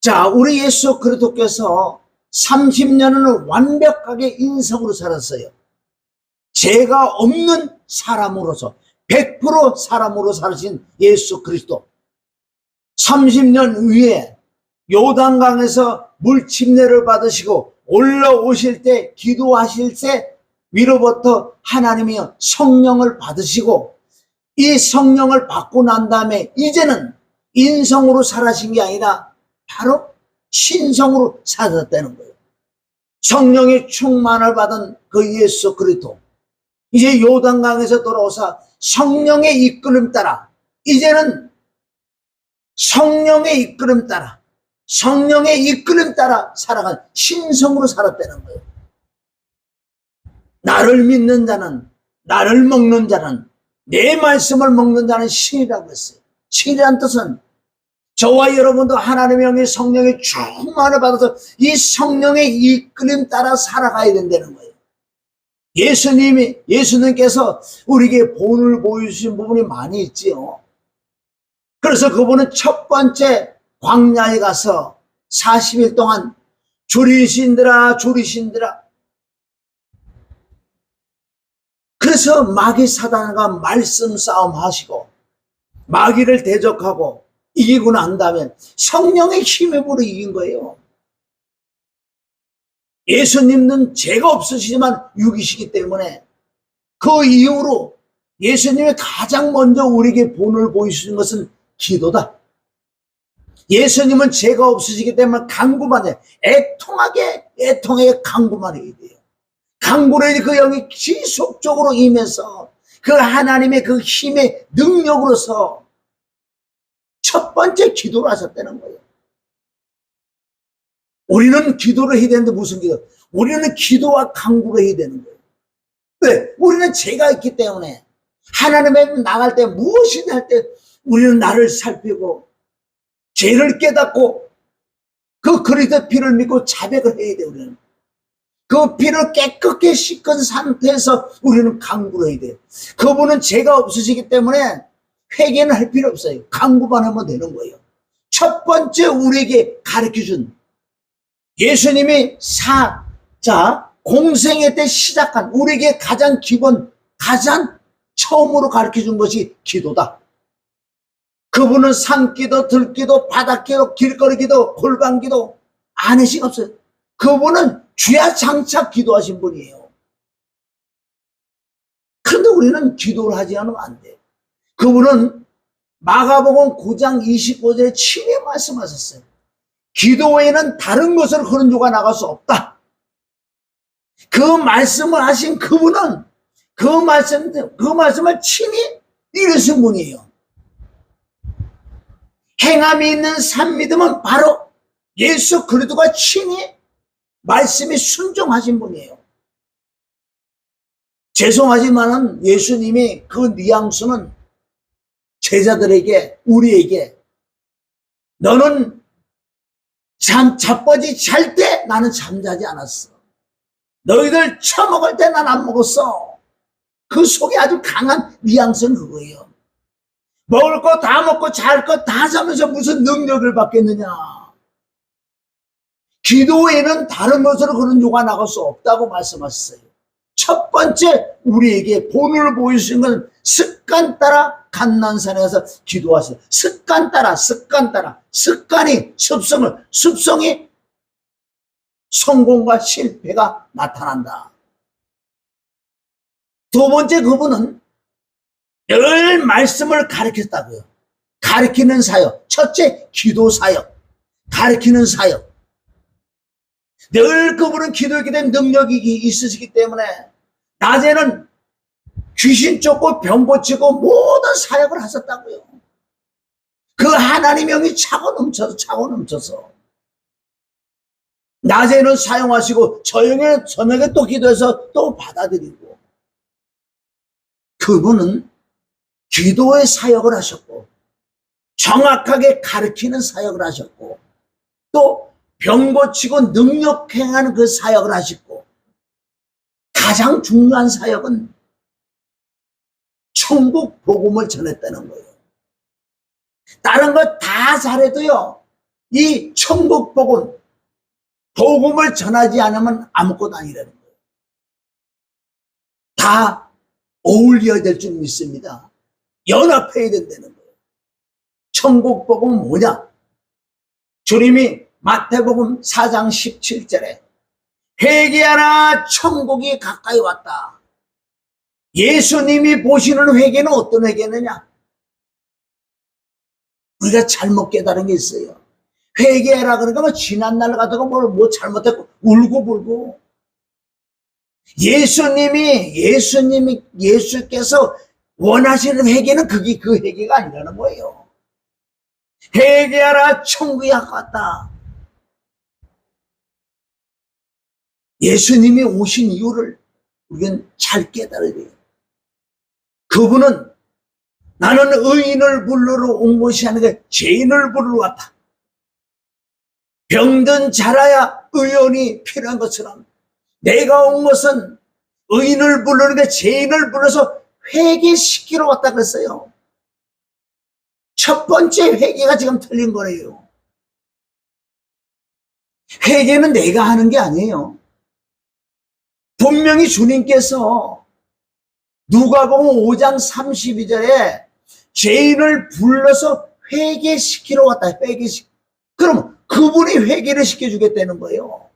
자, 우리 예수 그리스도께서 30년을 완벽하게 인성으로 살았어요. 죄가 없는 사람으로서 100% 사람으로 살으신 예수 그리스도. 30년 후에 요단강에서 물침례를 받으시고 올라오실 때, 기도하실 때 위로부터 하나님이 성령을 받으시고, 이 성령을 받고 난 다음에 이제는 인성으로 살아신 게 아니라 바로 신성으로 살았다는 거예요. 성령의 충만을 받은 그 예수 그리스도, 이제 요단강에서 돌아오사 성령의 이끌림 따라, 이제는 성령의 이끌림 따라, 성령의 이끌림 따라 살아간 신성으로 살았다는 거예요. 나를 믿는 자는, 나를 먹는 자는, 내 말씀을 먹는 자는 신이라고 했어요. 신이란 뜻은 저와 여러분도 하나님의 영의 성령의 충만을 받아서 이 성령의 이끌림 따라 살아가야 된다는 거예요. 예수님께서 우리에게 본을 보여주신 부분이 많이 있지요. 그래서 그분은 첫 번째 광야에 가서 40일 동안 줄이신들아 줄이신들아, 그래서 마귀 사단과 말씀 싸움 하시고 마귀를 대적하고 이기고 난 다음에 성령의 힘에 불어 이긴 거예요. 예수님은 죄가 없으시지만 육이시기 때문에 그 이후로 예수님이 가장 먼저 우리에게 본을 보여주신 것은 기도다. 예수님은 죄가 없으시기 때문에 간구만 해. 애통하게 간구만 해야 돼요. 간구를 그 영이 지속적으로 임해서 그 하나님의 그 힘의 능력으로서 첫 번째 기도를 하셨다는 거예요. 우리는 기도를 해야 되는데 무슨 기도? 우리는 기도와 간구를 해야 되는 거예요. 왜? 우리는 죄가 있기 때문에 하나님의 나갈 때 무엇이든 할 때 우리는 나를 살피고 죄를 깨닫고 그 그리스도의 피를 믿고 자백을 해야 돼요. 우리는 그 피를 깨끗게 씻은 상태에서 우리는 간구를 해야 돼요. 그분은 죄가 없으시기 때문에 회개는 할 필요 없어요. 간구만 하면 되는 거예요. 첫 번째 우리에게 가르쳐준, 예수님이 공생애 때 시작한 우리에게 가장 기본, 가장 처음으로 가르쳐준 것이 기도다. 그분은 산기도, 들기도, 바닷기도, 길거리기도, 골방기도 안 하신 없어요. 그분은 주야장차 기도하신 분이에요. 그런데 우리는 기도를 하지 않으면 안 돼. 그분은 마가복음 9장 29절에 친히 말씀하셨어요. 기도 외에는 다른 것으로 그런 조가 나갈 수 없다. 그 말씀을 하신 그분은 그 말씀을 친히 이루신 분이에요. 행함이 있는 산 믿음은 바로 예수 그리스도가 친히 말씀에 순종하신 분이에요. 죄송하지만은 예수님이 그 뉘앙스는 제자들에게, 우리에게, 너는 자빠지 잘 때 나는 잠자지 않았어. 너희들 처먹을 때 난 안 먹었어. 그 속에 아주 강한 뉘앙스는 그거예요. 먹을 거 다 먹고 잘 거 다 자면서 무슨 능력을 받겠느냐. 기도에는 다른 것으로 그런 요가 나갈 수 없다고 말씀하셨어요. 첫 번째 우리에게 본을 보여주신 건 습관 따라 갓난산에 가서 기도하세요. 습관이 습성이 성공과 실패가 나타난다. 두 번째, 그분은 늘 말씀을 가르쳤다고요. 가르치는 사역. 첫째, 기도 사역. 가르치는 사역. 늘 그분은 기도하게 된 능력이 있으시기 때문에 낮에는 귀신 쫓고 병 고치고 모든 사역을 하셨다고요. 그 하나님의 영이 차고 넘쳐서 낮에는 사용하시고 저녁에 또 기도해서 또 받아들이고, 그분은 기도의 사역을 하셨고 정확하게 가르치는 사역을 하셨고 또 병 고치고 능력 행하는 그 사역을 하셨고, 가장 중요한 사역은 천국 복음을 전했다는 거예요. 다른 거 다 잘해도요, 이 천국 복음을 전하지 않으면 아무것도 아니라는 거예요. 다 어울려야 될 줄 믿습니다. 연합해야 된다는 거예요. 천국 복음은 뭐냐? 주님이 마태복음 4장 17절에 회개하라 천국이 가까이 왔다. 예수님이 보시는 회개는 어떤 회개느냐? 우리가 잘못 깨달은 게 있어요. 회개하라 그러니까 뭐 지난날 같은 거 뭐 잘못했고 울고불고. 예수께서 원하시는 회개는 그게 그 회개가 아니라는 거예요. 회개하라 천국이 가깝다. 예수님이 오신 이유를 우리는 잘 깨달아야 돼요. 그분은 나는 의인을 부르러 온 것이 아니라 죄인을 부르러 왔다. 병든 자라야 의원이 필요한 것처럼 내가 온 것은 의인을 부르는데 죄인을 불러서 회개시키러 왔다 그랬어요. 첫 번째 회개가 지금 틀린 거예요. 회개는 내가 하는 게 아니에요. 분명히 주님께서 누가복음 5장 32절에 죄인을 불러서 회개시키러 왔다. 그럼 그분이 회개를 시켜주겠다는 거예요.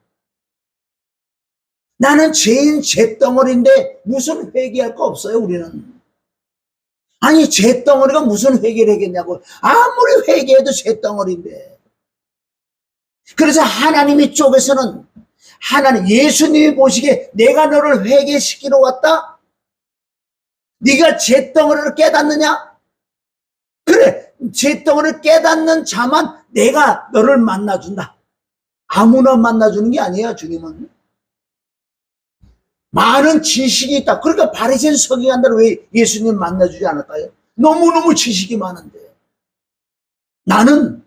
나는 죄인 죄덩어리인데 무슨 회개할 거 없어요, 우리는. 아니, 죄덩어리가 무슨 회개를 하겠냐고. 아무리 회개해도 죄덩어리인데. 그래서 하나님이 쪽에서는 예수님이 보시기에 내가 너를 회개시키러 왔다? 네가 죄덩어리를 깨닫느냐? 그래, 죄덩어리를 깨닫는 자만 내가 너를 만나준다. 아무나 만나주는 게 아니에요, 주님은. 많은 지식이 있다. 그러니까 바리새인 서기관들은 왜 예수님 만나주지 않을까요? 너무너무 지식이 많은데. 나는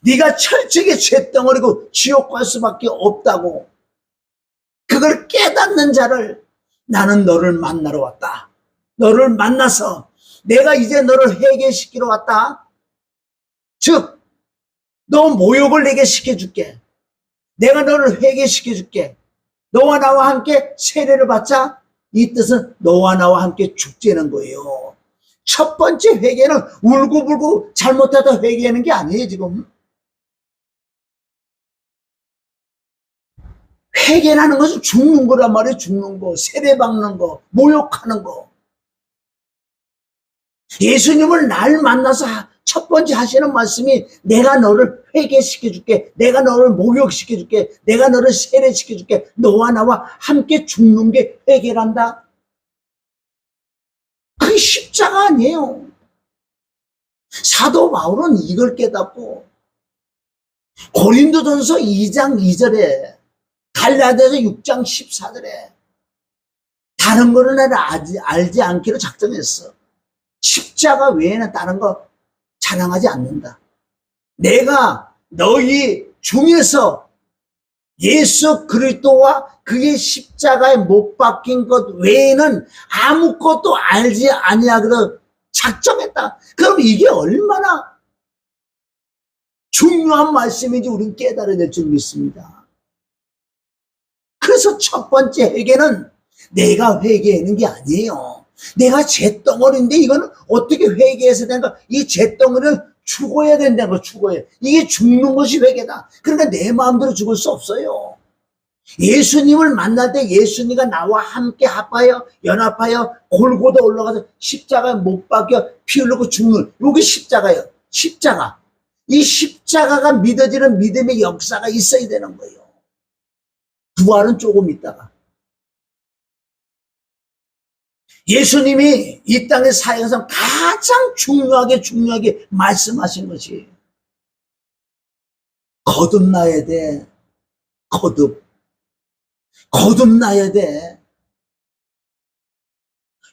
네가 철저하게 죄덩어리고 지옥 갈 수밖에 없다고. 그걸 깨닫는 자를 나는 너를 만나러 왔다. 너를 만나서 내가 이제 너를 회개시키러 왔다. 즉, 너 모욕을 내게 시켜줄게. 내가 너를 회개시켜줄게. 너와 나와 함께 세례를 받자. 이 뜻은 너와 나와 함께 죽자는 거예요. 첫 번째 회개는 울고불고 잘못하다 회개하는 게 아니에요, 지금. 회개라는 것은 죽는 거란 말이에요. 죽는 거, 세례받는 거, 모욕하는 거. 예수님을 날 만나서 첫 번째 하시는 말씀이 내가 너를 회개시켜줄게. 내가 너를 목욕시켜줄게. 내가 너를 세례시켜줄게. 너와 나와 함께 죽는 게 회개란다. 그게 십자가 아니에요. 사도 바울은 이걸 깨닫고 고린도전서 2장 2절에 갈라디아서 6장 14절에 다른 거를 내가 알지 않기로 작정했어. 십자가 외에는 다른 거 자랑하지 않는다. 내가 너희 중에서 예수 그리스도와 그의 십자가에 못 박힌 것 외에는 아무것도 알지 아니하기로 작정했다. 그럼 이게 얼마나 중요한 말씀인지 우리는 깨달아야 될 줄 믿습니다. 그래서 첫 번째 회개는 내가 회개하는 게 아니에요. 내가 잿덩어리인데 이건 어떻게 회개해서 된가? 이 잿덩어리는 죽어야 된다는 거, 죽어야. 이게 죽는 것이 회개다. 그러니까 내 마음대로 죽을 수 없어요. 예수님을 만날 때 예수님과 나와 함께 합하여, 연합하여, 골고다 올라가서 십자가에 못 박혀 피 흘리고 죽는, 이게 십자가예요. 십자가. 이 십자가가 믿어지는 믿음의 역사가 있어야 되는 거예요. 부활은 조금 있다가. 예수님이 이 땅의 사역에서 가장 중요하게 말씀하신 것이 거듭나야 돼. 거듭나야 돼.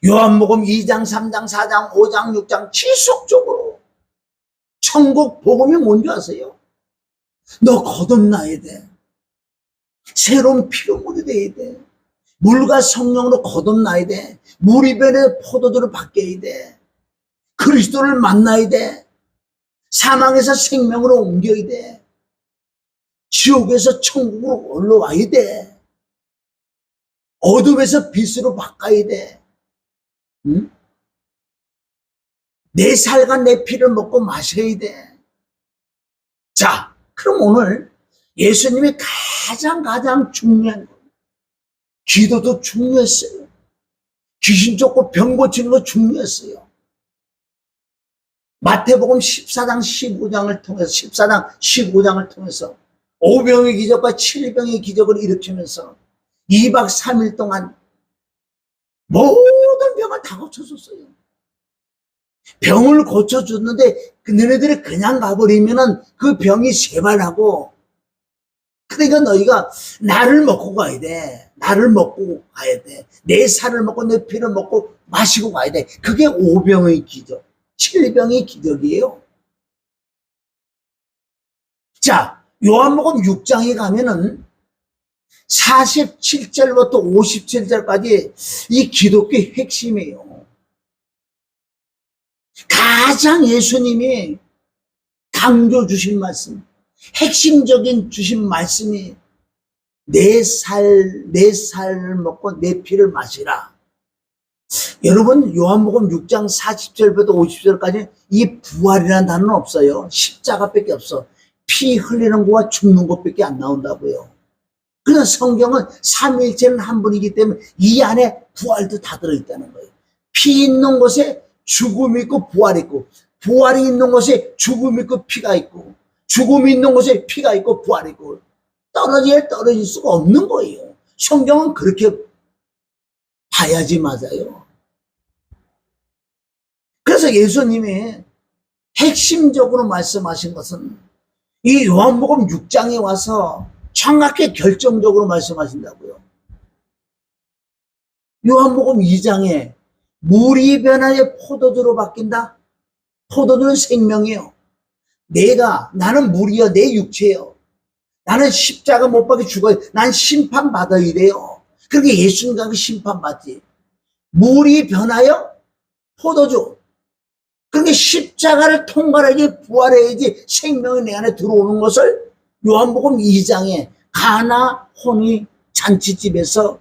요한복음 2장, 3장, 4장, 5장, 6장 지속적으로 천국 복음이 뭔지 아세요? 너 거듭나야 돼. 새로운 피조물이 돼야 돼. 물과 성령으로 거듭나야 돼. 물이 변해 포도주를 바뀌어야 돼. 그리스도를 만나야 돼. 사망에서 생명으로 옮겨야 돼. 지옥에서 천국으로 올라와야 돼. 어둠에서 빛으로 바꿔야 돼. 응? 내 살과 내 피를 먹고 마셔야 돼. 자, 그럼 오늘 예수님이 가장 중요한 거, 기도도 중요했어요. 귀신 쫓고 병 고치는 거 중요했어요. 마태복음 14장 15장을 통해서 14장 15장을 통해서 5병의 기적과 7병의 기적을 일으키면서 2박 3일 동안 모든 병을 다 고쳐줬어요. 병을 고쳐줬는데 너네들이 그냥 가버리면은 그 병이 재발하고, 그러니까 너희가 나를 먹고 가야 돼. 나를 먹고 가야 돼. 내 살을 먹고 내 피를 먹고 마시고 가야 돼. 그게 5병의 기적, 7병의 기적이에요. 자, 요한복음 6장에 가면은 47절부터 57절까지 이 기독교의 핵심이에요. 가장 예수님이 강조 주신 말씀, 핵심적인 주신 말씀이 내 살을 먹고 내 피를 마시라. 여러분, 요한복음 6장 40절부터 50절까지 이 부활이라는 단어는 없어요. 십자가밖에 없어. 피 흘리는 것과 죽는 것밖에 안 나온다고요. 그냥 성경은 삼위일체는 한 분이기 때문에 이 안에 부활도 다 들어있다는 거예요. 피 있는 곳에 죽음이 있고 부활이 있고, 부활이 있는 곳에 죽음이 있고 피가 있고, 죽음이 있는 곳에 피가 있고 부활이 있고, 떨어질 수가 없는 거예요. 성경은 그렇게 봐야지 맞아요. 그래서 예수님이 핵심적으로 말씀하신 것은 이 요한복음 6장에 와서 정확히 결정적으로 말씀하신다고요. 요한복음 2장에 물이 변하여 포도주로 바뀐다. 포도주는 생명이에요. 나는 물이요, 내 육체요. 나는 십자가 못 박혀 죽어요. 난 심판받아야 돼요. 그렇게 예수님과 심판받지. 물이 변하여 포도주. 그러니까 십자가를 통과해야지, 부활해야지 생명이 내 안에 들어오는 것을 요한복음 2장에 가나 혼이 잔치집에서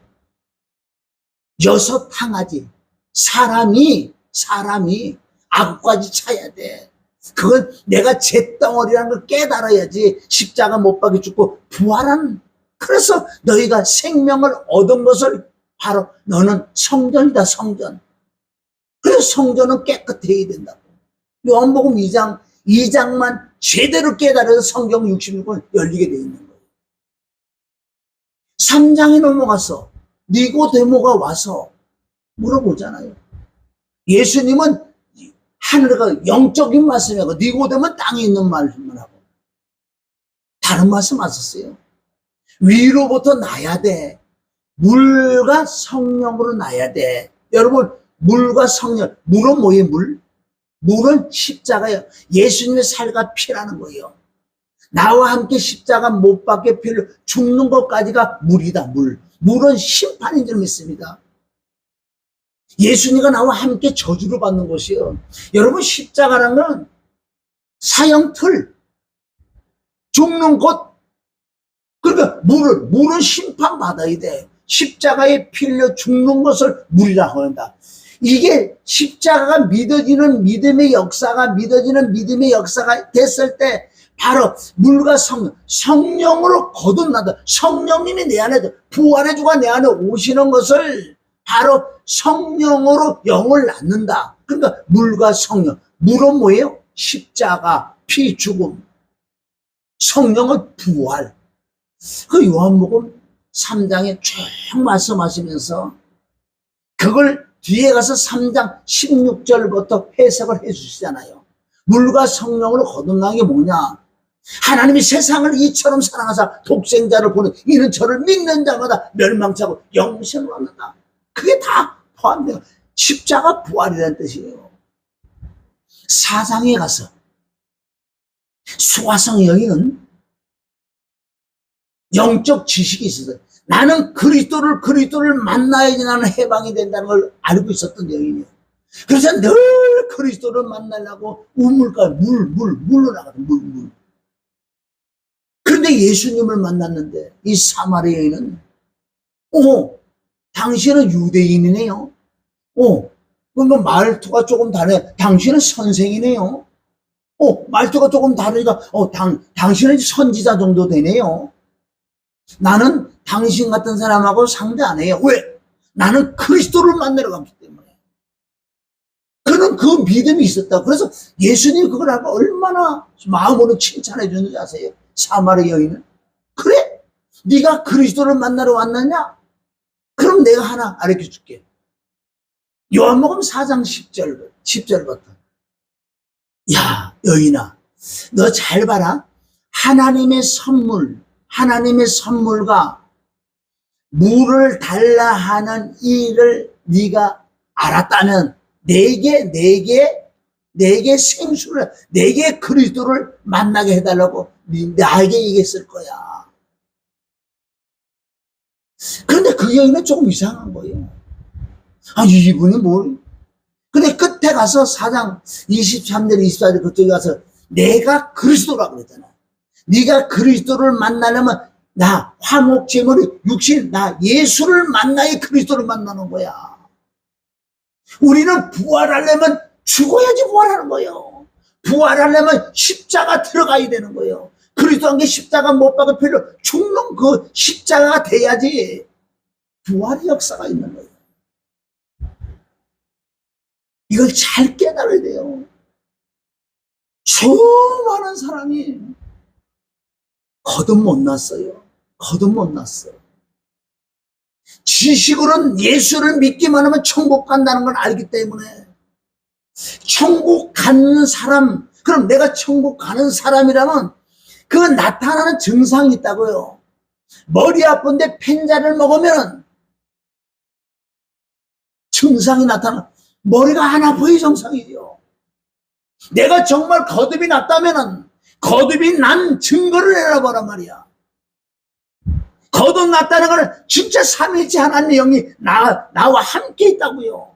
6 항아지 사람이 아구까지 차야 돼. 그건 내가 잿덩어리라는 걸 깨달아야지 십자가 못 박혀 죽고 부활한. 그래서 너희가 생명을 얻은 것을 바로 너는 성전이다, 성전. 그래서 성전은 깨끗해야 된다고. 요한복음 2장만 제대로 깨달아서 성경 66권 열리게 돼 있는 거예요. 3장에 넘어가서 니고데모가 와서 물어보잖아요. 예수님은 하늘과 영적인 말씀이고 니고데모는 땅에 있는 말씀을 하고, 다른 말씀 하셨어요. 위로부터 나야 돼. 물과 성령으로 나야 돼. 여러분, 물과 성령, 물은 뭐예요? 물은 십자가예요. 예수님의 살과 피라는 거예요. 나와 함께 십자가 못 박혀 피를 죽는 것까지가 물이다. 물은 심판인 줄 믿습니다. 예수님과 나와 함께 저주를 받는 것이요. 여러분, 십자가라는 건 사형틀, 죽는 것. 그러니까 물은 심판받아야 돼. 십자가에 피 흘려 죽는 것을 물이라고 한다. 이게 십자가가 믿어지는 믿음의 역사가 됐을 때 바로 물과 성령으로 거듭난다. 성령님이 내 안에, 부활의 주가 내 안에 오시는 것을 바로 성령으로 영을 낳는다. 그러니까 물과 성령. 물은 뭐예요? 십자가, 피, 죽음. 성령은 부활. 그 요한복음 3장에 쭉 말씀하시면서 그걸 뒤에 가서 3장 16절부터 해석을 해 주시잖아요. 물과 성령으로 거듭난 게 뭐냐? 하나님이 세상을 이처럼 사랑하사 독생자를 보내 이는 저를 믿는 자마다 멸망치 않고 영생을 얻는다. 그게 다 포함돼요. 십자가 부활이라는 뜻이에요. 4장에 가서 수화성 여인은 영적 지식이 있어서 나는 그리스도를 만나야지 나는 해방이 된다는 걸 알고 있었던 여인이에요. 그래서 늘 그리스도를 만나려고 물로 나가는 물. 그런데 예수님을 만났는데 이 사마리아 여인은 당신은 유대인이네요. 그러면 말투가 조금 다르네. 당신은 선생이네요. 말투가 조금 다르니까 당신은 선지자 정도 되네요. 나는 당신 같은 사람하고 상대 안 해요. 왜? 나는 그리스도를 만나러 갔기 때문에. 그는 그 믿음이 있었다. 그래서 예수님이 그걸 알고 얼마나 마음으로 칭찬해 주는지 아세요? 사마리아 여인은. 그래? 네가 그리스도를 만나러 왔느냐? 그럼 내가 하나 가르쳐 줄게. 요한복음 4장 10절부터. 야, 여인아, 너 잘 봐라. 하나님의 선물과 물을 달라 하는 일을 네가 알았다면 내게 생수를, 내게 그리스도를 만나게 해달라고 나에게 얘기했을 거야. 그런데 그 여인은 조금 이상한 거예요. 이분이 뭘? 근데 끝에 가서 4장 23절 24절 그쪽에 가서 내가 그리스도라고 그랬잖아. 네가 그리스도를 만나려면 나 화목제물의 육신, 나 예수를 만나야 그리스도를 만나는 거야. 우리는 부활하려면 죽어야지 부활하는 거예요. 부활하려면 십자가 들어가야 되는 거예요. 그리스도 한 게 십자가 못 박을 필요, 죽는 그 십자가가 돼야지 부활의 역사가 있는 거예요. 이걸 잘 깨달아야 돼요. 수많은 사람이 거듭 못 났어요. 지식으로는 예수를 믿기만 하면 천국 간다는 걸 알기 때문에 천국 가는 사람, 그럼 내가 천국 가는 사람이라면 그 나타나는 증상이 있다고요. 머리 아픈데 펜자를 먹으면 증상이 나타나. 머리가 안 아파야 정상이죠. 내가 정말 거듭이 났다면 거듭이 난 증거를 내놔보란 말이야. 거듭 났다는 것은 진짜 삼위일체 하나님의 영이 나와 함께 있다고요.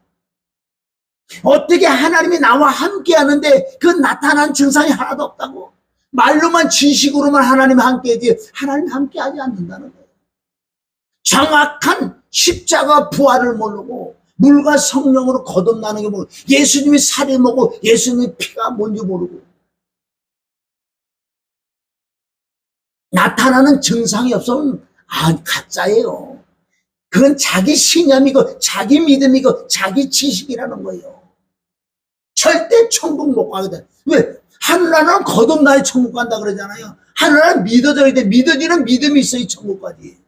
어떻게 하나님이 나와 함께 하는데 그 나타난 증상이 하나도 없다고. 말로만 지식으로만 하나님 함께 하지 하나님 함께 하지 않는다는 거예요. 정확한 십자가 부활을 모르고 물과 성령으로 거듭나는 게 모르고 예수님이 살이 뭐고 예수님의 피가 뭔지 모르고 나타나는 증상이 없으면 가짜예요. 그건 자기 신념이고 자기 믿음이고 자기 지식이라는 거예요. 절대 천국 못 가거든. 왜? 하늘나라는 거듭나야 천국 간다 그러잖아요. 하늘나라는 믿어져야 돼. 믿어지는 믿음이 있어야 천국 가지.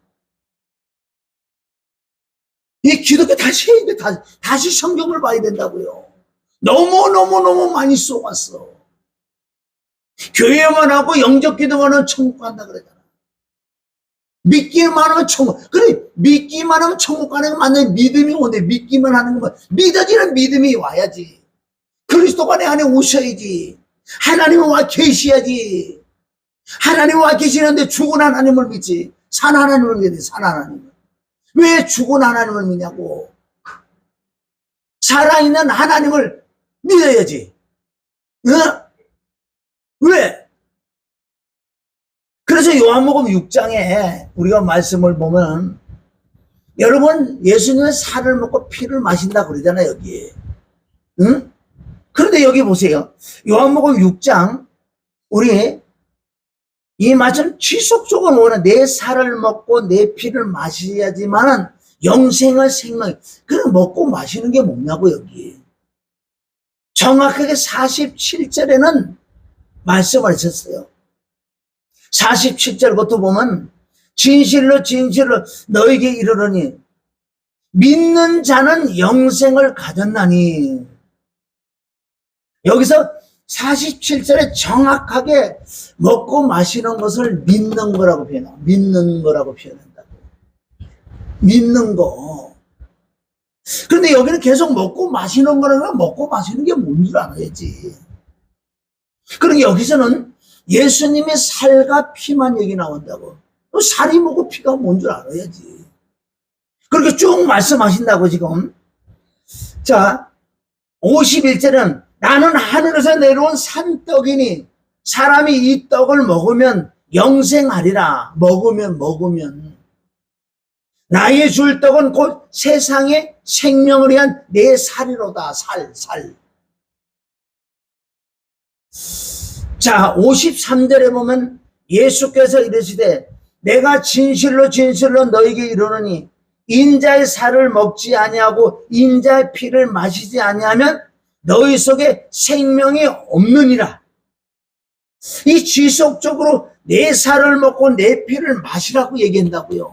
이 기독교 다시 해야 돼. 다시 성경을 봐야 된다고요. 너무 많이 쏘았어. 교회만 하고 영적 기도만 하면 천국 간다 그러잖아. 믿기만 하면 천국. 그래, 믿기만 하면 천국 가는 거 맞는 믿음이 오는데 믿기만 하는 건 믿어지는 믿음이 와야지. 그리스도가 내 안에 오셔야지. 하나님은 와 계셔야지. 하나님은 와 계시는데 죽은 하나님을 믿지. 산 하나님을 믿지. 산 하나님을. 왜 죽은 하나님을 믿냐고. 살아있는 하나님을 믿어야지. 왜? 그래서 요한복음 6장에 우리가 말씀을 보면 여러분 예수님은 살을 먹고 피를 마신다 그러잖아요. 여기. 응? 그런데 여기 보세요. 요한복음 6장 우리 이 말씀 지속적으로 오는 내 살을 먹고 내 피를 마셔야지만은 영생을 생명. 그럼 먹고 마시는 게 뭐냐고 여기. 정확하게 47절에는 말씀을 하셨어요. 47절부터 보면 진실로 너에게 이르노니 믿는 자는 영생을 가졌나니. 여기서 47절에 정확하게 먹고 마시는 것을 믿는 거라고 표현해요. 믿는 거라고 표현한다고. 믿는 거. 그런데 여기는 계속 먹고 마시는 거라면 먹고 마시는 게 뭔 줄 알아야지. 그러니까 여기서는 예수님의 살과 피만 얘기 나온다고. 살이 뭐고 피가 뭔 줄 알아야지. 그렇게 쭉 말씀하신다고 지금. 자, 51절은 나는 하늘에서 내려온 산떡이니 사람이 이 떡을 먹으면 영생하리라. 먹으면 나의 줄 떡은 곧 세상의 생명을 위한 내 살이로다. 살. 자, 53절에 보면 예수께서 이르시되 내가 진실로 너에게 이르노니 인자의 살을 먹지 아니하고 인자의 피를 마시지 아니하면 너희 속에 생명이 없느니라. 이 지속적으로 내 살을 먹고 내 피를 마시라고 얘기한다고요.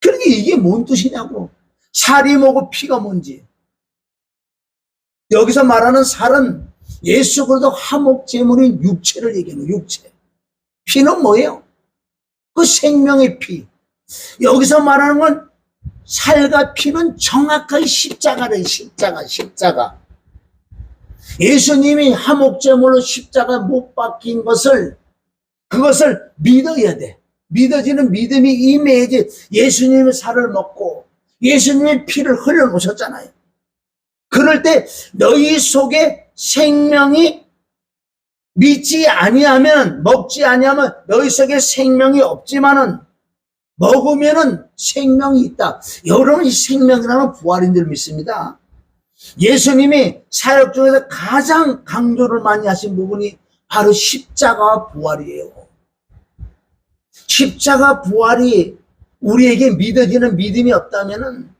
그러니까 이게 뭔 뜻이냐고. 살이 뭐고 피가 뭔지. 여기서 말하는 살은 예수 그리스도 화목제물인 육체를 얘기하는 육체. 피는 뭐예요? 그 생명의 피. 여기서 말하는 건 살과 피는 정확하게 십자가래. 십자가. 예수님이 화목제물로 십자가 못 박힌 그것을 믿어야 돼. 믿어지는 믿음이 임해야지. 예수님의 살을 먹고 예수님의 피를 흘려놓으셨잖아요. 그럴 때 너희 속에 생명이 믿지 아니하면, 먹지 아니하면 너희 속에 생명이 없지만은 먹으면은 생명이 있다. 여러분, 이 생명이라는 부활인 줄 믿습니다. 예수님이 사역 중에서 가장 강조를 많이 하신 부분이 바로 십자가와 부활이에요. 십자가 부활이 우리에게 믿어지는 믿음이 없다면은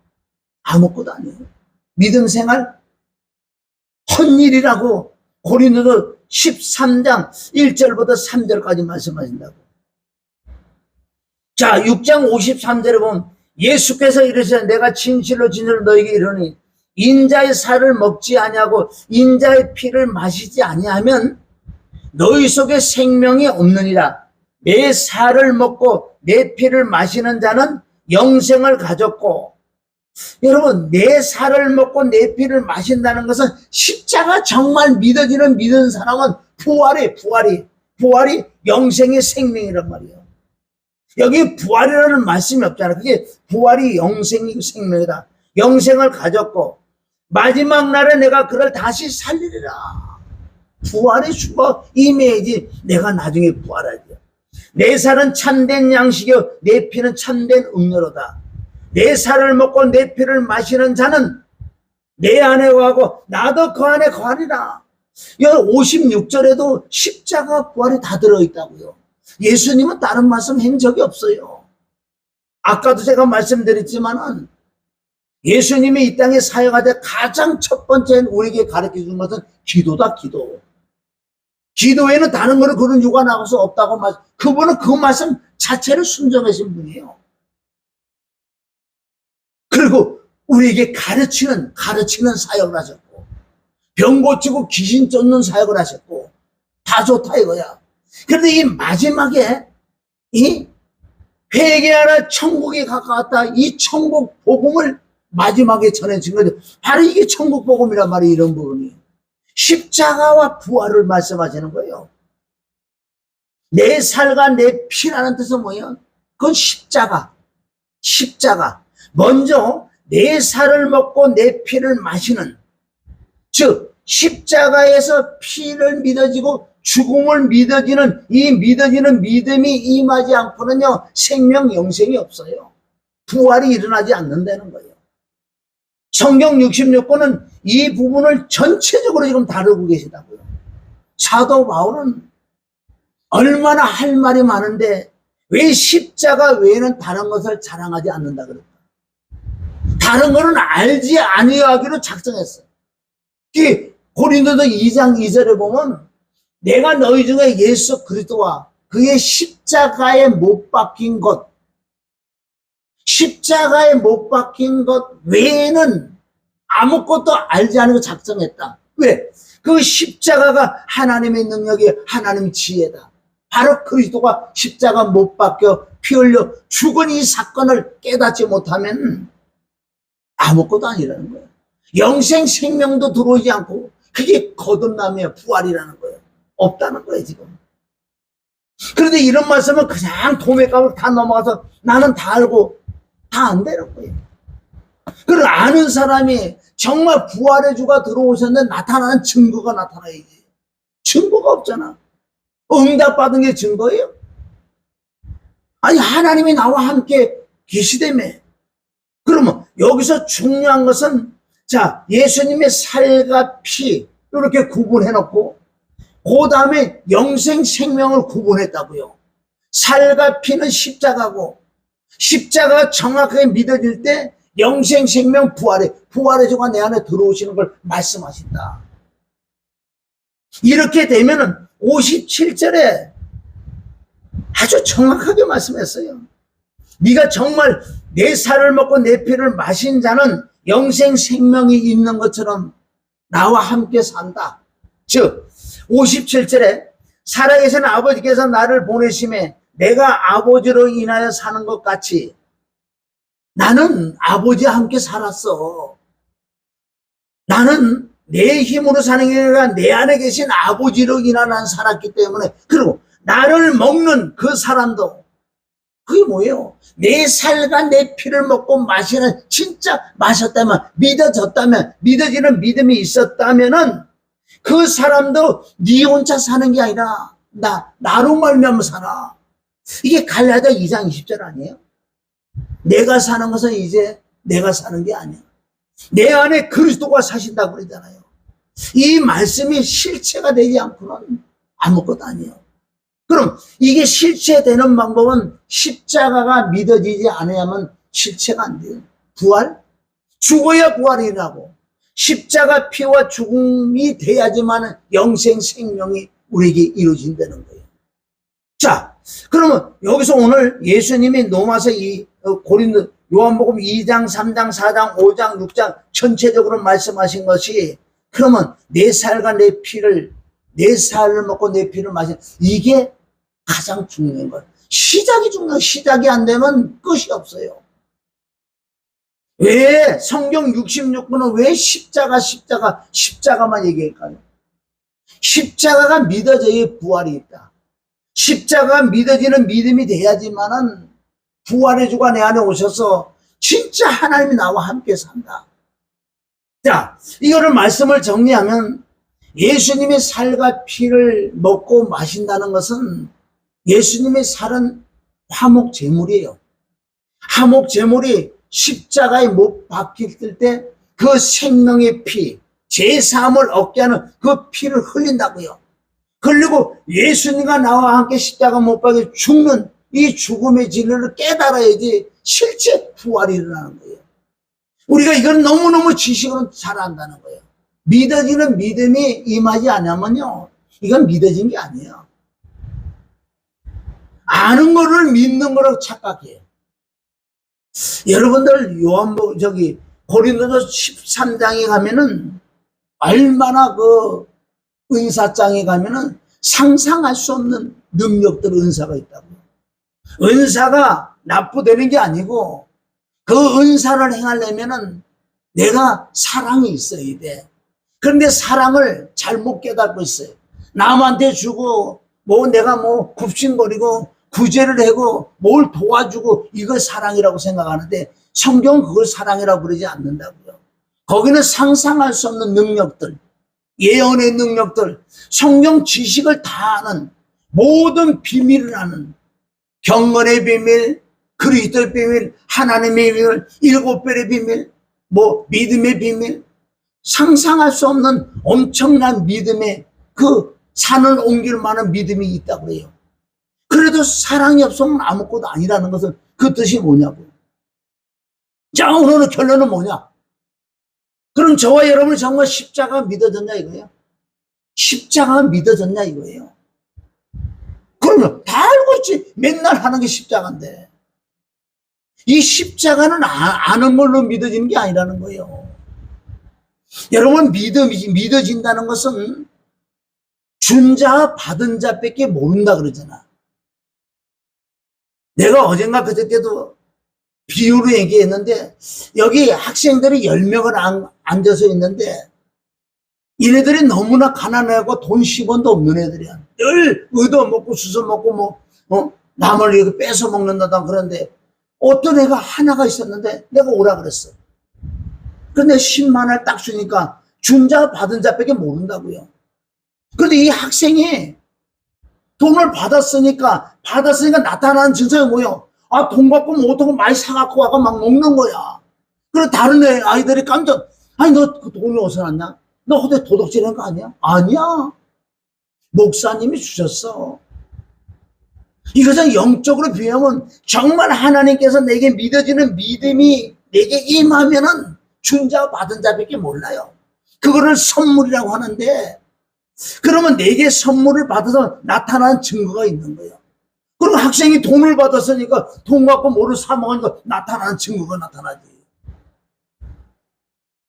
아무것도 아니에요. 믿음 생활 헛일이라고 고린도서 13장 1절부터 3절까지 말씀하신다고. 자, 6장 53절에 보면 예수께서 이르시되 내가 진실로 너에게 이르노니 인자의 살을 먹지 아니하고 인자의 피를 마시지 아니하면 너희 속에 생명이 없느니라. 내 살을 먹고 내 피를 마시는 자는 영생을 가졌고, 여러분, 내 살을 먹고 내 피를 마신다는 것은 십자가 정말 믿는 사람은 부활이 영생의 생명이란 말이에요. 여기 부활이라는 말씀이 없잖아. 그게 부활이 영생이고 생명이다. 영생을 가졌고 마지막 날에 내가 그를 다시 살리리라. 부활의 주가 임해야지 내가 나중에 부활하지. 내 살은 참된 양식이요 내 피는 참된 음료로다. 내 살을 먹고 내 피를 마시는 자는 내 안에 거하고 나도 그 안에 거하리라. 여기 56절에도 십자가 부활이 다 들어있다고요. 예수님은 다른 말씀 한 적이 없어요. 아까도 제가 말씀드렸지만은 예수님이 이 땅에 사역할 때 가장 첫 번째 우리에게 가르쳐 준 것은 기도다. 기도에는 다른 거는 그런 유가 나가서 없다고 그분은 그 말씀 자체를 순종하신 분이에요. 그리고 우리에게 가르치는 사역을 하셨고, 병 고치고 귀신 쫓는 사역을 하셨고, 다 좋다 이거야. 그런데 이 마지막에 이 회개하라 천국에 가까웠다, 이 천국 복음을 마지막에 전해진 거죠. 바로 이게 천국 복음이란 말이에요. 이런 부분이 십자가와 부활을 말씀하시는 거예요. 내 살과 내 피라는 뜻은 뭐예요? 그건 십자가. 먼저 내 살을 먹고 내 피를 마시는, 즉 십자가에서 피를 믿어지고 죽음을 믿어지는 이 믿어지는 믿음이 임하지 않고는요 생명 영생이 없어요. 부활이 일어나지 않는다는 거예요. 성경 66권은 이 부분을 전체적으로 지금 다루고 계시다고요. 사도 바울은 얼마나 할 말이 많은데 왜 십자가 외에는 다른 것을 자랑하지 않는다 그랬다. 다른 거는 알지 아니하기로 작정했어요. 고린도서 2장 2절에 보면 내가 너희 중에 예수 그리스도와 그의 십자가에 못 박힌 것 외에는 아무것도 알지 않고 작정했다. 왜? 그 십자가가 하나님의 능력이 하나님의 지혜다. 바로 그리스도가 십자가 못 박혀 피 흘려 죽은 이 사건을 깨닫지 못하면 아무것도 아니라는 거예요. 영생 생명도 들어오지 않고 그게 거듭남이에요. 부활이라는 거예요. 없다는 거예요 지금. 그런데 이런 말씀은 그냥 도매값을 다 넘어가서 나는 다 알고 다 안 되는 거예요. 그걸 아는 사람이 정말 부활의 주가 들어오셨는데 나타나는 증거가 나타나야지. 증거가 없잖아. 응답받은 게 증거예요? 아니, 하나님이 나와 함께 계시다며. 그러면 여기서 중요한 것은, 자, 예수님의 살과 피 이렇게 구분해 놓고 그 다음에 영생 생명을 구분했다고요. 살과 피는 십자가고, 십자가가 정확하게 믿어질 때 영생 생명 부활의 주가 내 안에 들어오시는 걸 말씀하신다. 이렇게 되면은 57절에 아주 정확하게 말씀했어요. 네가 정말 내 살을 먹고 내 피를 마신 자는 영생 생명이 있는 것처럼 나와 함께 산다. 즉 57절에 살아계신 아버지께서 나를 보내심에 내가 아버지로 인하여 사는 것 같이 나는 아버지와 함께 살았어. 나는 내 힘으로 사는 게 아니라 내 안에 계신 아버지로 인하여 난 살았기 때문에, 그리고 나를 먹는 그 사람도 그게 뭐예요? 내 살과 내 피를 먹고 마시는, 진짜 마셨다면, 믿어졌다면, 믿어지는 믿음이 있었다면은 그 사람도 네 혼자 사는 게 아니라 나로 말미암아 살아. 이게 갈라디아 2장 20절 아니에요? 내가 사는 것은 이제 내가 사는 게 아니야. 내 안에 그리스도가 사신다고 그러잖아요. 이 말씀이 실체가 되지 않고는 아무것도 아니에요. 그럼 이게 실체되는 방법은 십자가가 믿어지지 않으면 실체가 안 돼요. 부활? 죽어야 부활이라고. 십자가 피와 죽음이 돼야지만 영생 생명이 우리에게 이루어진다는 거예요. 자, 그러면 여기서 오늘 예수님이 로마서 고린도 요한복음 2장, 3장, 4장, 5장, 6장 전체적으로 말씀하신 것이, 그러면 내 살과 내 피를, 내 살을 먹고 내 피를 마시는, 이게 가장 중요한 거예요. 시작이 중요해요. 시작이 안 되면 끝이 없어요. 왜 성경 66번은 왜 십자가만 얘기할까요? 십자가가 믿어져야 부활이 있다. 십자가가 믿어지는 믿음이 돼야지만은 부활의 주가 내 안에 오셔서 진짜 하나님이 나와 함께 산다. 자, 이거를 말씀을 정리하면 예수님의 살과 피를 먹고 마신다는 것은 예수님의 살은 화목 제물이에요. 화목 제물이 십자가에 못 박힐 때 그 생명의 피, 제사함을 얻게 하는 그 피를 흘린다고요. 그리고 예수님과 나와 함께 십자가 못 박혀 죽는 이 죽음의 진리를 깨달아야지 실제 부활이 일어나는 거예요. 우리가 이건 너무너무 지식으로 잘 안다는 거예요. 믿어지는 믿음이 임하지 않으면요, 이건 믿어진 게 아니에요. 아는 거를 믿는 거라고 착각해요. 여러분들 고린도서 13장에 가면은 얼마나 그 은사장에 가면은 상상할 수 없는 능력들, 은사가 있다고요. 은사가 납부되는 게 아니고 그 은사를 행하려면은 내가 사랑이 있어야 돼. 그런데 사랑을 잘못 깨닫고 있어요. 남한테 주고 내가 굽신거리고 구제를 하고 뭘 도와주고 이걸 사랑이라고 생각하는데 성경은 그걸 사랑이라고 그러지 않는다고요. 거기는 상상할 수 없는 능력들, 예언의 능력들, 성경 지식을 다 아는, 모든 비밀을 아는, 경건의 비밀, 그리스도의 비밀, 하나님의 비밀, 7별의 비밀, 믿음의 비밀, 상상할 수 없는 엄청난 믿음의 그 산을 옮길 만한 믿음이 있다고 해요. 그래도 사랑이 없으면 아무것도 아니라는 것은 그 뜻이 뭐냐고요. 자, 오늘의 결론은 뭐냐? 그럼 저와 여러분이 정말 십자가가 믿어졌냐 이거예요? 십자가가 믿어졌냐 이거예요? 그러면 다 알고 있지. 맨날 하는 게 십자가인데. 이 십자가는 아는 걸로 믿어지는 게 아니라는 거예요. 여러분, 믿어진다는 것은 준 자, 받은 자밖에 모른다 그러잖아. 내가 어젠가 그저께도 비유로 얘기했는데, 여기 학생들이 10명을 앉아서 있는데, 이네들이 너무나 가난하고 돈 10원도 없는 애들이야. 늘 의도 먹고 수술 먹고 남을 이렇게 뺏어 먹는다다 그러는데, 어떤 애가 하나가 있었는데 내가 오라 그랬어. 근데 10만 원을 딱 주니까 준 자 받은 자밖에 모른다고요. 그런데 이 학생이 돈을 받았으니까 나타나는 증상이 뭐예요? 아, 돈 받고 못하고 많이 사갖고 와가 막 먹는 거야. 그리고 다른 아이들이 깜짝, 아니, 너 그 돈이 어디서 났냐? 너 어디 도둑질한 거 아니야? 아니야. 목사님이 주셨어. 이것은 영적으로 비하면 정말 하나님께서 내게 믿어지는 믿음이 내게 임하면은 준 자 받은 자밖에 몰라요. 그거를 선물이라고 하는데, 그러면 내게 선물을 받아서 나타나는 증거가 있는 거예요. 그리고 학생이 돈을 받았으니까 돈 갖고 뭐를 사 먹으니까 나타나는 증거가 나타나지.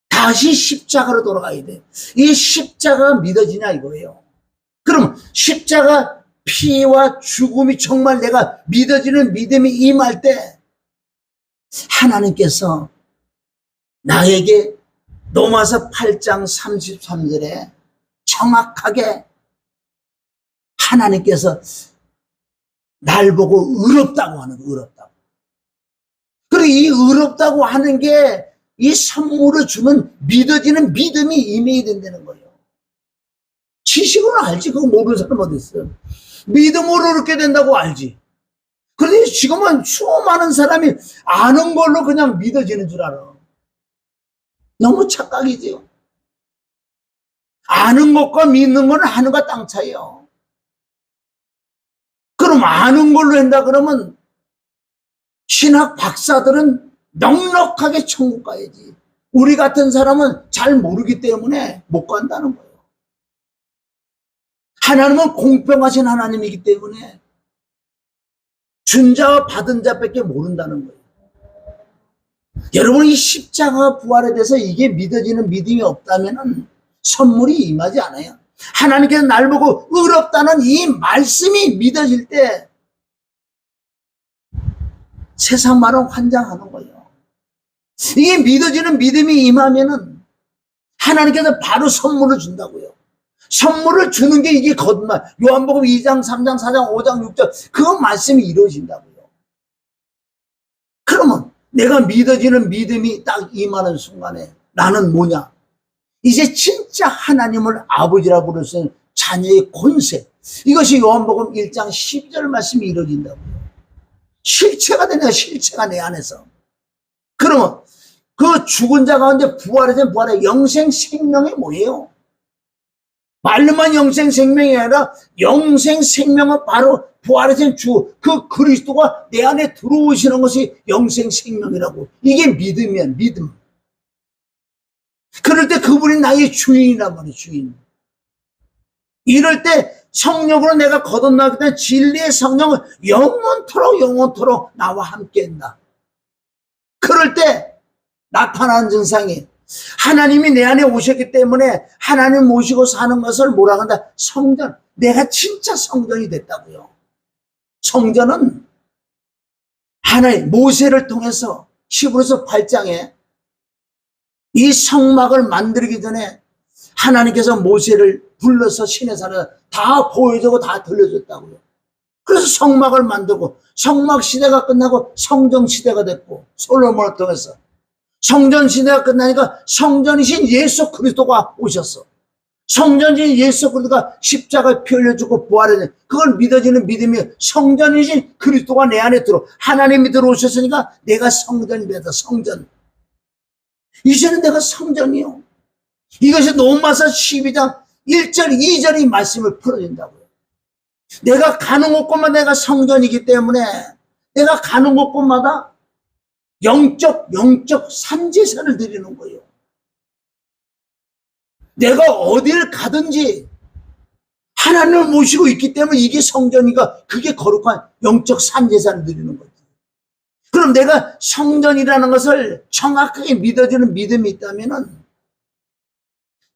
다시 십자가로 돌아가야 돼. 이 십자가가 믿어지냐 이거예요. 그럼 십자가 피와 죽음이 정말 내가 믿어지는 믿음이 임할 때 하나님께서 나에게 로마서 8장 33절에 정확하게 하나님께서 날 보고 의롭다고 하는 거, 의롭다고. 그리고 이 의롭다고 하는 게 이 선물을 주는 믿어지는 믿음이 임해야 된다는 거예요. 지식으로 알지. 그거 모르는 사람 어디 있어요. 믿음으로 그렇게 된다고 알지. 그런데 지금은 수많은 사람이 아는 걸로 그냥 믿어지는 줄 알아. 너무 착각이지요. 아는 것과 믿는 건 하늘과 땅 차이요. 그럼 아는 걸로 한다 그러면 신학 박사들은 넉넉하게 천국 가야지. 우리 같은 사람은 잘 모르기 때문에 못 간다는 거예요. 하나님은 공평하신 하나님이기 때문에 준 자와 받은 자밖에 모른다는 거예요. 여러분, 이 십자가 부활에 대해서 이게 믿어지는 믿음이 없다면 선물이 임하지 않아요. 하나님께서 날 보고 의롭다는 이 말씀이 믿어질 때 세상만은 환장하는 거예요. 이게 믿어지는 믿음이 임하면은 하나님께서 바로 선물을 준다고요. 선물을 주는 게 이게 거짓말. 요한복음 2장, 3장, 4장, 5장, 6장 그 말씀이 이루어진다고요. 그러면 내가 믿어지는 믿음이 딱 임하는 순간에 나는 뭐냐? 이제 진짜 하나님을 아버지라고 부를 수 있는 자녀의 권세. 이것이 요한복음 1장 12절 말씀이 이루어진다고요. 실체가 되냐, 실체가 내 안에서. 그러면 그 죽은 자 가운데 부활해진 부활의 영생 생명이 뭐예요? 말로만 영생 생명이 아니라 영생 생명은 바로 부활해진 그 그리스도가 내 안에 들어오시는 것이 영생 생명이라고. 이게 믿음이야, 믿음. 그럴 때 그분이 나의 주인이란 말이에요, 주인. 이럴 때 성령으로 내가 거듭나기 때문에 진리의 성령은 영원토록 나와 함께 한다. 그럴 때 나타나는 증상이 하나님이 내 안에 오셨기 때문에 하나님 모시고 사는 것을 뭐라 한다? 성전. 내가 진짜 성전이 됐다고요. 성전은 하나님 모세를 통해서 히브리서 8장에 이 성막을 만들기 전에 하나님께서 모세를 불러서 시내산에 다 보여주고 다 들려줬다고요. 그래서 성막을 만들고 성막 시대가 끝나고 성전 시대가 됐고 솔로몬을 통해서 성전 시대가 끝나니까 성전이신 예수 그리스도가 오셨어. 성전이신 예수 그리스도가 십자가에 피 흘려주고 부활해. 그걸 믿어지는 믿음이 성전이신 그리스도가 내 안에 들어. 하나님이 들어오셨으니까 내가 성전이 되다. 성전. 이제는 내가 성전이요. 이것이 로마서 12장 1절 2절이 말씀을 풀어준다고요. 내가 가는 곳곳마다 내가 성전이기 때문에 내가 가는 곳곳마다 영적 산제사를 드리는 거예요. 내가 어딜 가든지 하나님을 모시고 있기 때문에 이게 성전이가 그게 거룩한 영적 산제사를 드리는 거지. 그럼 내가 성전이라는 것을 정확하게 믿어지는 믿음이 있다면은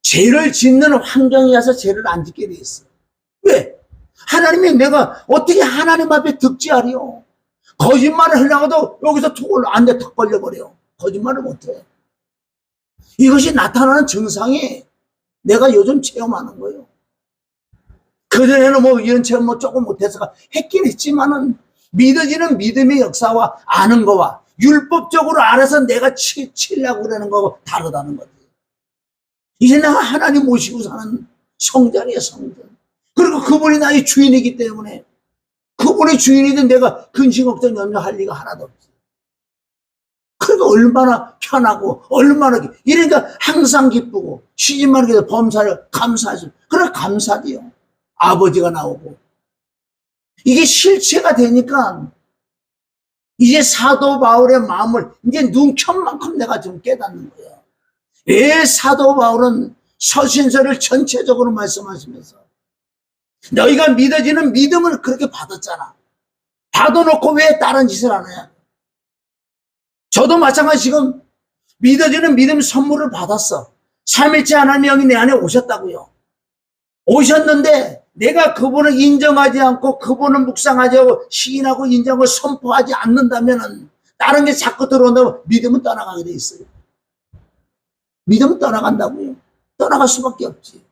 죄를 짓는 환경에 와서 죄를 안 짓게 돼 있어. 왜? 하나님이 내가 어떻게 하나님 앞에 득지하리요? 거짓말을 하려고도 여기서 안돼 턱 걸려버려. 거짓말을 못해. 이것이 나타나는 증상이 내가 요즘 체험하는 거예요. 그전에는 뭐 이런 체험 조금 못해서 했긴 했지만은 믿어지는 믿음의 역사와 아는 거와 율법적으로 알아서 내가 치려고 그러는 거하고 다르다는 거지. 이제 내가 하나님 모시고 사는 성전이야, 성전. 그리고 그분이 나의 주인이기 때문에 그분이 주인이든 내가 근심 걱정 염려할 리가 하나도 없지. 그러니까 얼마나 편하고 얼마나 이러니까 항상 기쁘고 시집만 해도 범사를 감사하죠. 그래 감사지요. 아버지가 나오고 이게 실체가 되니까 이제 사도 바울의 마음을 이제 눈켠만큼 내가 좀 깨닫는 거예요. 왜 사도 바울은 서신서를 전체적으로 말씀하시면서 너희가 믿어지는 믿음을 그렇게 받았잖아. 받아놓고 왜 다른 짓을 안 해? 저도 마찬가지 지금 믿어지는 믿음 선물을 받았어. 삼일째 하나님의 영이 내 안에 오셨다고요. 오셨는데 내가 그분을 인정하지 않고 그분을 묵상하지 않고 시인하고 인정을 선포하지 않는다면 다른 게 자꾸 들어온다고 믿음은 떠나가게 돼 있어요. 믿음은 떠나간다고요. 떠나갈 수밖에 없지.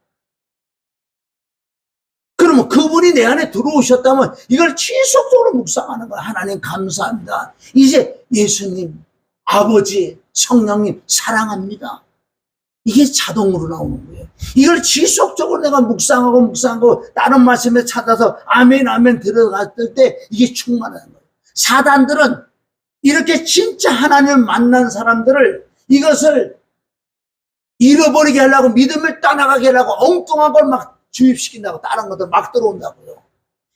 그러면 그분이 내 안에 들어오셨다면 이걸 지속적으로 묵상하는 거야. 하나님 감사합니다. 이제 예수님, 아버지, 성령님 사랑합니다. 이게 자동으로 나오는 거예요. 이걸 지속적으로 내가 묵상하고 다른 말씀에 찾아서 아멘 아멘 들어갔을 때 이게 충만한 거예요. 사단들은 이렇게 진짜 하나님을 만난 사람들을 이것을 잃어버리게 하려고 믿음을 떠나가게 하려고 엉뚱한 걸 막 주입시킨다고 다른 것들 막 들어온다고요.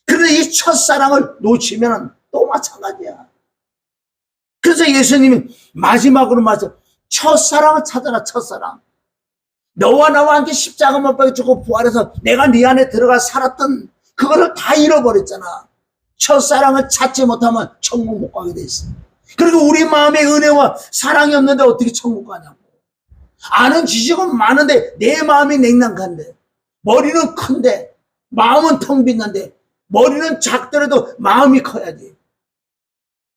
그런데 이 첫사랑을 놓치면 또 마찬가지야. 그래서 예수님이 마지막으로 말씀 첫사랑을 찾아라. 첫사랑. 너와 나와 함께 십자가 못 박혀 죽고 부활해서 내가 네 안에 들어가 살았던 그거를 다 잃어버렸잖아. 첫사랑을 찾지 못하면 천국 못 가게 돼 있어. 그리고 우리 마음에 은혜와 사랑이 없는데 어떻게 천국 가냐고. 아는 지식은 많은데 내 마음이 냉랭한데 머리는 큰데 마음은 텅 빈한데 머리는 작더라도 마음이 커야지.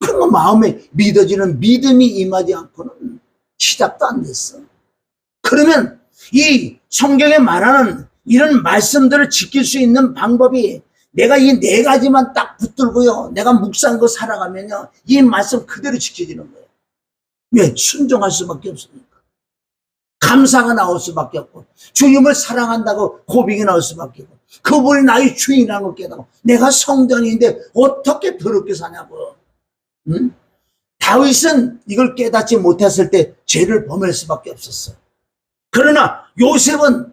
그런 마음에 믿어지는 믿음이 임하지 않고는 시작도 안 됐어. 그러면 이 성경에 말하는 이런 말씀들을 지킬 수 있는 방법이 내가 이 네 가지만 딱 붙들고요. 내가 묵상하고 살아가면요. 이 말씀 그대로 지켜지는 거예요. 왜? 순종할 수밖에 없으니까. 감사가 나올 수밖에 없고 주님을 사랑한다고 고백이 나올 수밖에 없고 그분이 나의 주인이라는 걸 깨닫고 내가 성전인데 어떻게 더럽게 사냐고. 응? 다윗은 이걸 깨닫지 못했을 때 죄를 범할 수밖에 없었어. 그러나 요셉은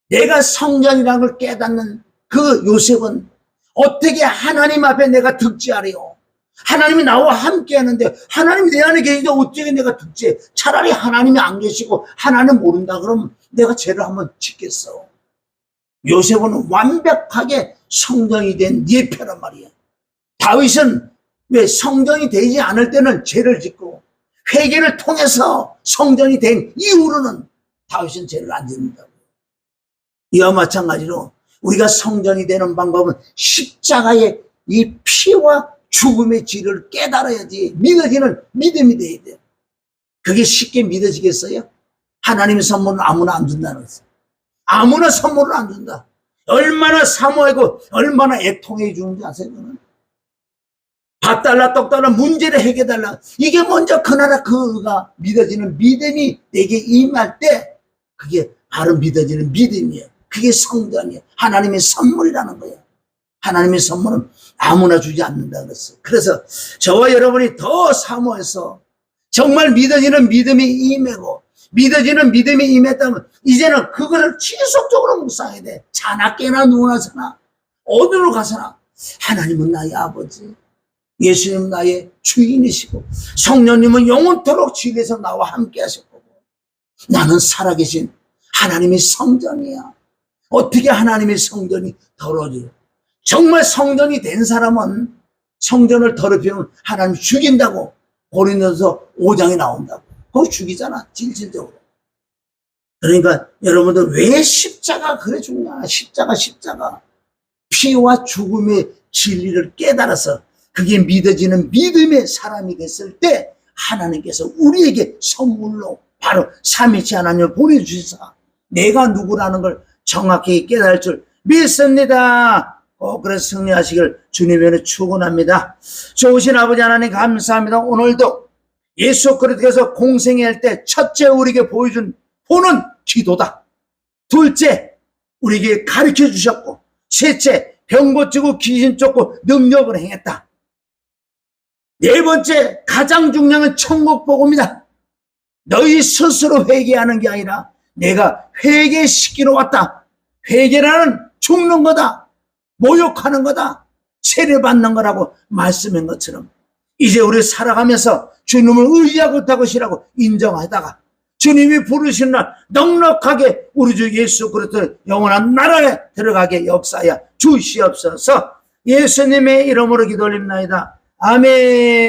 내가 성전이라는 걸 깨닫는 그 요셉은 어떻게 하나님 앞에 내가 득지하래요. 하나님이 나와 함께 하는데 하나님이 내 안에 계시는데 어떻게 내가 득지? 차라리 하나님이 안 계시고 하나님 모른다 그러면 내가 죄를 한번 짓겠어. 요셉은 완벽하게 성전이 된 예표란 말이야. 다윗은 왜 성전이 되지 않을 때는 죄를 짓고 회개를 통해서 성전이 된 이후로는 다윗은 죄를 안 짓는다고. 이와 마찬가지로 우리가 성전이 되는 방법은 십자가의 이 피와 죽음의 진리를 깨달아야지 믿어지는 믿음이 돼야 돼요. 그게 쉽게 믿어지겠어요? 하나님의 선물은 아무나 안 준다는 거죠. 아무나 선물을 안 준다. 얼마나 사모하고 얼마나 애통해 주는지 아세요? 밥 달라 떡 달라 문제를 해결달라. 이게 먼저 그 나라 그가 믿어지는 믿음이 내게 임할 때 그게 바로 믿어지는 믿음이에요. 그게 성전이에요. 하나님의 선물이라는 거예요. 하나님의 선물은 아무나 주지 않는다 그랬어. 그래서 저와 여러분이 더 사모해서 정말 믿어지는 믿음이 임하고 믿어지는 믿음이 임했다면 이제는 그거를 지속적으로 묵상해야 돼. 자나 깨나 누구나 자나 어디로 가서나 하나님은 나의 아버지, 예수님은 나의 주인이시고 성령님은 영원토록 지구에서 나와 함께 하실 거고 나는 살아계신 하나님의 성전이야. 어떻게 하나님의 성전이 더러워져요? 정말 성전이 된 사람은 성전을 더럽히면 하나님 죽인다고 고린도서 5장에 나온다고. 거기 죽이잖아. 실질적으로. 그러니까 여러분들 왜 십자가 그래 죽냐. 십자가. 피와 죽음의 진리를 깨달아서 그게 믿어지는 믿음의 사람이 됐을 때 하나님께서 우리에게 선물로 바로 삼위일체 하나님을 보내주셔서 내가 누구라는 걸 정확히 깨달을 줄 믿습니다. 그래서 승리하시길 주님의 은혜로 축원합니다. 좋으신 아버지 하나님 감사합니다. 오늘도 예수 그리스도께서 공생애할 때 첫째 우리에게 보여준 본은 기도다. 둘째, 우리에게 가르쳐 주셨고, 셋째, 병 고치고 귀신 쫓고 능력을 행했다. 네 번째, 가장 중요한 건 천국 복음이다. 너희 스스로 회개하는 게 아니라 내가 회개시키러 왔다. 회개라는 죽는 거다. 모욕하는 거다. 세례받는 거라고 말씀한 것처럼 이제 우리 살아가면서 주님을 의지하고 있다고 시라고 인정하다가 주님이 부르시는 날 넉넉하게 우리 주 예수 그리스도 영원한 나라에 들어가게 역사하여 주시옵소서. 예수님의 이름으로 기도 올립니다. 아멘.